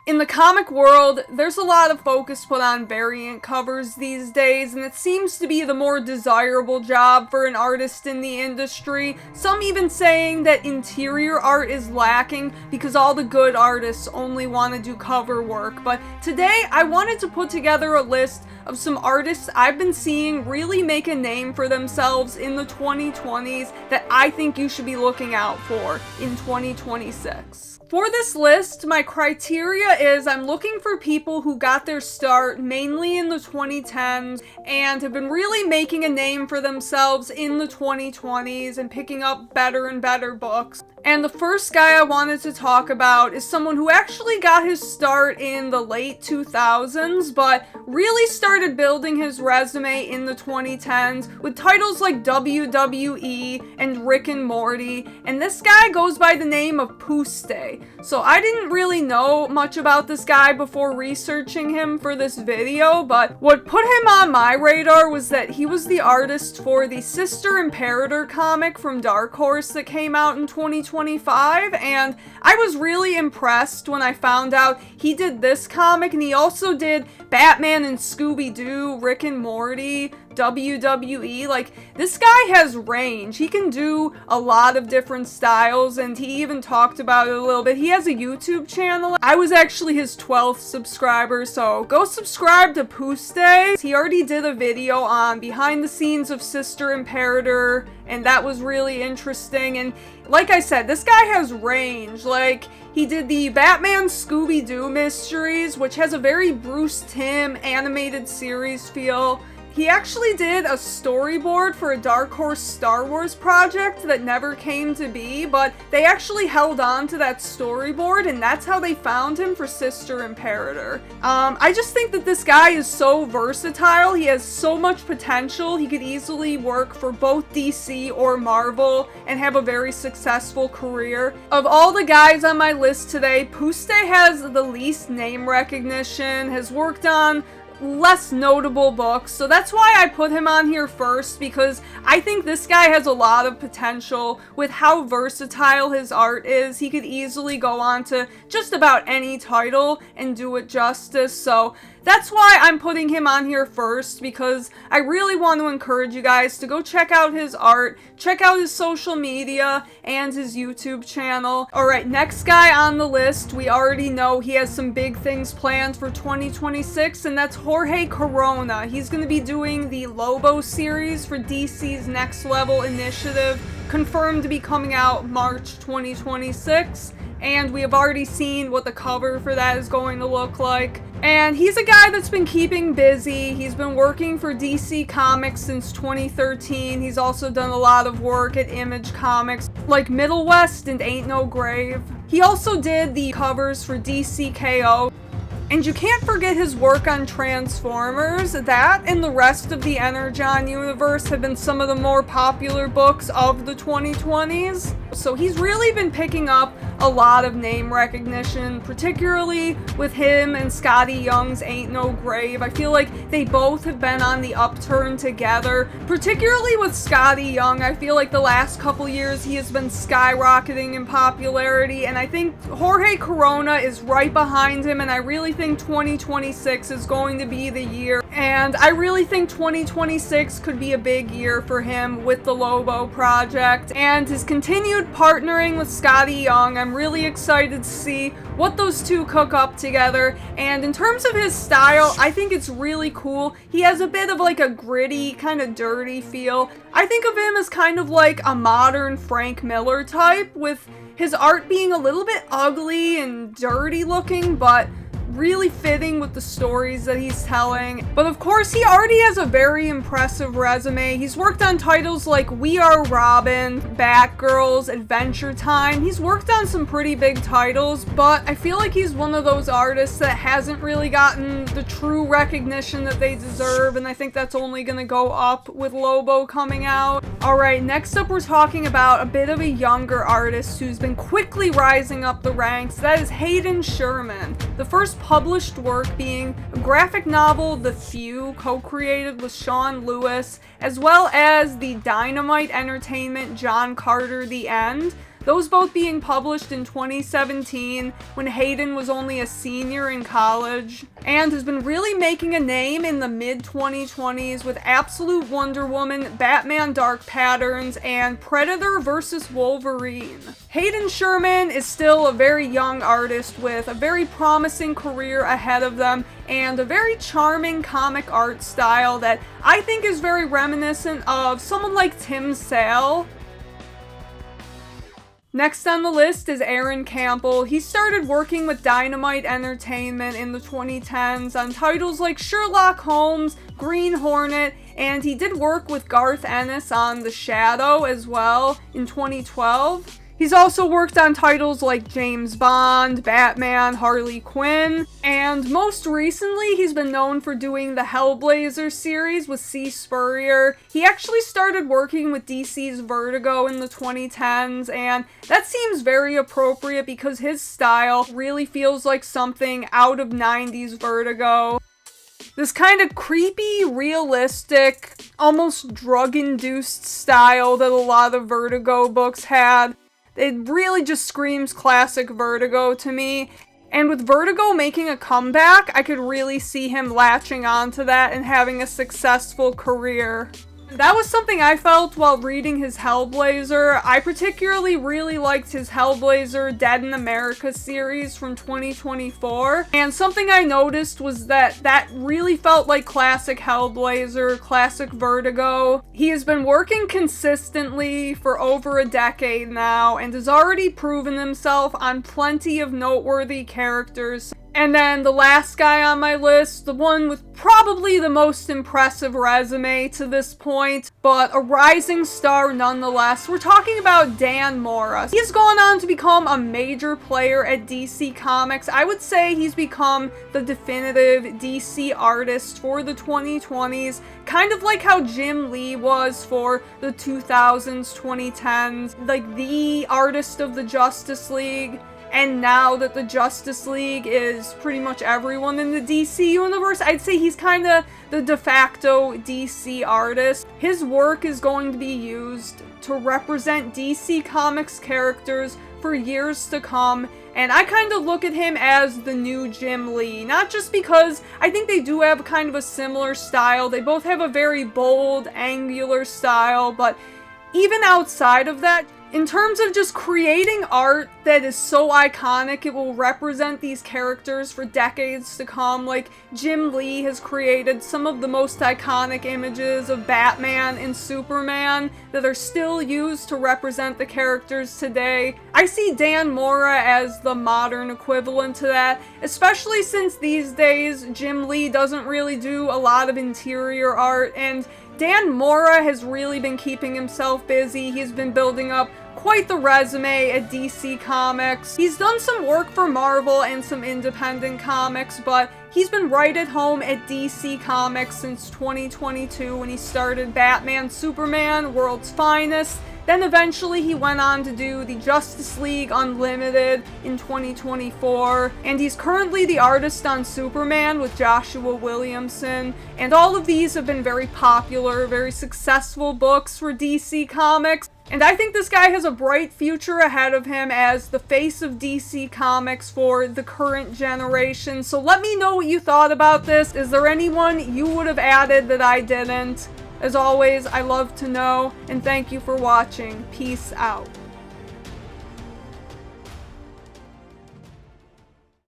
In the comic world, there's a lot of focus put on variant covers these days, and it seems to be the more desirable job for an artist in the industry. Some even saying that interior art is lacking because all the good artists only want to do cover work. But today, I wanted to put together a list of some artists I've been seeing really make a name for themselves in the 2020s that I think you should be looking out for in 2026. For this list, my criteria is I'm looking for people who got their start mainly in the 2010s and have been really making a name for themselves in the 2020s and picking up better and better books. And the first guy I wanted to talk about is someone who actually got his start in the late 2000s, but really started building his resume in the 2010s with titles like WWE and Rick and Morty, and this guy goes by the name of Paye. So I didn't really know much about this guy before researching him for this video, but what put him on my radar was that he was the artist for the Sister Imperator comic from Dark Horse that came out in 2025, and I was really impressed when I found out he did this comic, and he also did Batman and Scooby-Doo, Rick and Morty, WWE. Like, this guy has range. He can do a lot of different styles, and he even talked about it a little bit. He has a YouTube channel. I was actually his 12th subscriber, so go subscribe to Paye. He already did a video on behind the scenes of Sister Imperator, and that was really interesting. And like I said, this guy has range. Like, he did the Batman Scooby-Doo mysteries, which has a very Bruce Timm animated series feel. He actually did a storyboard for a Dark Horse Star Wars project that never came to be, but they actually held on to that storyboard, and that's how they found him for Sister Imperator. I just think that this guy is so versatile. He has so much potential. He could easily work for both DC or Marvel and have a very successful career. Of all the guys on my list today, Paye has the least name recognition, has worked on less notable books, so that's why I put him on here first, because I think this guy has a lot of potential with how versatile his art is. He could easily go on to just about any title and do it justice, so that's why I'm putting him on here first, because I really want to encourage you guys to go check out his art, check out his social media, and his YouTube channel. Alright, next guy on the list, we already know he has some big things planned for 2026, and that's Jorge Corona. He's going to be doing the Lobo series for DC's Next Level initiative, confirmed to be coming out March 2026. And we have already seen what the cover for that is going to look like. And he's a guy that's been keeping busy. He's been working for DC Comics since 2013. He's also done a lot of work at Image Comics, like Middle West and Ain't No Grave. He also did the covers for DC KO. And you can't forget his work on Transformers. That and the rest of the Energon universe have been some of the more popular books of the 2020s. So he's really been picking up a lot of name recognition, particularly with him and Scotty Young's Ain't No Grave. I feel like they both have been on the upturn together, particularly with Scotty Young. I feel like the last couple years he has been skyrocketing in popularity, and I think Jorge Corona is right behind him, and I really think 2026 is going to be the year, and I really think 2026 could be a big year for him with the Lobo project and his continued partnering with Scotty Young. I'm really excited to see what those two cook up together, and in terms of his style, I think it's really cool. He has a bit of like a gritty, kind of dirty feel. I think of him as kind of like a modern Frank Miller type, with his art being a little bit ugly and dirty looking, but really fitting with the stories that he's telling. But of course, he already has a very impressive resume. He's worked on titles like We Are Robin, Batgirls, Adventure Time. He's worked on some pretty big titles, but I feel like he's one of those artists that hasn't really gotten the true recognition that they deserve, and I think that's only gonna go up with Lobo coming out. Alright, next up we're talking about a bit of a younger artist who's been quickly rising up the ranks. That is Hayden Sherman. The first published work being a graphic novel, The Few, co-created with Sean Lewis, as well as the Dynamite Entertainment John Carter The End. those both being published in 2017 when Hayden was only a senior in college, and has been really making a name in the mid-2020s with Absolute Wonder Woman, Batman Dark Patterns, and Predator vs. Wolverine. Hayden Sherman is still a very young artist with a very promising career ahead of them, and a very charming comic art style that I think is very reminiscent of someone like Tim Sale. Next on the list is Aaron Campbell. He started working with Dynamite Entertainment in the 2010s on titles like Sherlock Holmes, Green Hornet, and he did work with Garth Ennis on The Shadow as well in 2012. He's also worked on titles like James Bond, Batman, Harley Quinn, and most recently he's been known for doing the Hellblazer series with C. Spurrier. He actually started working with DC's Vertigo in the 2010s, and that seems very appropriate because his style really feels like something out of 90s Vertigo. This kind of creepy, realistic, almost drug-induced style that a lot of Vertigo books had. It really just screams classic Vertigo to me. And with Vertigo making a comeback, I could really see him latching onto that and having a successful career. That was something I felt while reading his Hellblazer. I particularly really liked his Hellblazer Dead in America series from 2024. And something I noticed was that really felt like classic Hellblazer, classic Vertigo. He has been working consistently for over a decade now and has already proven himself on plenty of noteworthy characters. And then the last guy on my list, the one with probably the most impressive resume to this point, but a rising star nonetheless. We're talking about Dan Mora. He's gone on to become a major player at DC Comics. I would say he's become the definitive DC artist for the 2020s, kind of like how Jim Lee was for the 2000s, 2010s, like the artist of the Justice League. And now that the Justice League is pretty much everyone in the DC universe, I'd say he's kind of the de facto DC artist. His work is going to be used to represent DC Comics characters for years to come, and I kind of look at him as the new Jim Lee. Not just because I think they do have kind of a similar style. They both have a very bold, angular style, but even outside of that, in terms of just creating art that is so iconic, it will represent these characters for decades to come. Like, Jim Lee has created some of the most iconic images of Batman and Superman that are still used to represent the characters today. I see Dan Mora as the modern equivalent to that, especially since these days Jim Lee doesn't really do a lot of interior art, and Dan Mora has really been keeping himself busy. He's been building up quite the resume at DC Comics. He's done some work for Marvel and some independent comics, but he's been right at home at DC Comics since 2022 when he started Batman Superman, World's Finest. Then eventually he went on to do the Justice League Unlimited in 2024, and he's currently the artist on Superman with Joshua Williamson, and all of these have been very popular, very successful books for DC Comics. And I think this guy has a bright future ahead of him as the face of DC Comics for the current generation. So let me know what you thought about this. Is there anyone you would have added that I didn't? As always, I love to know, and thank you for watching. Peace out.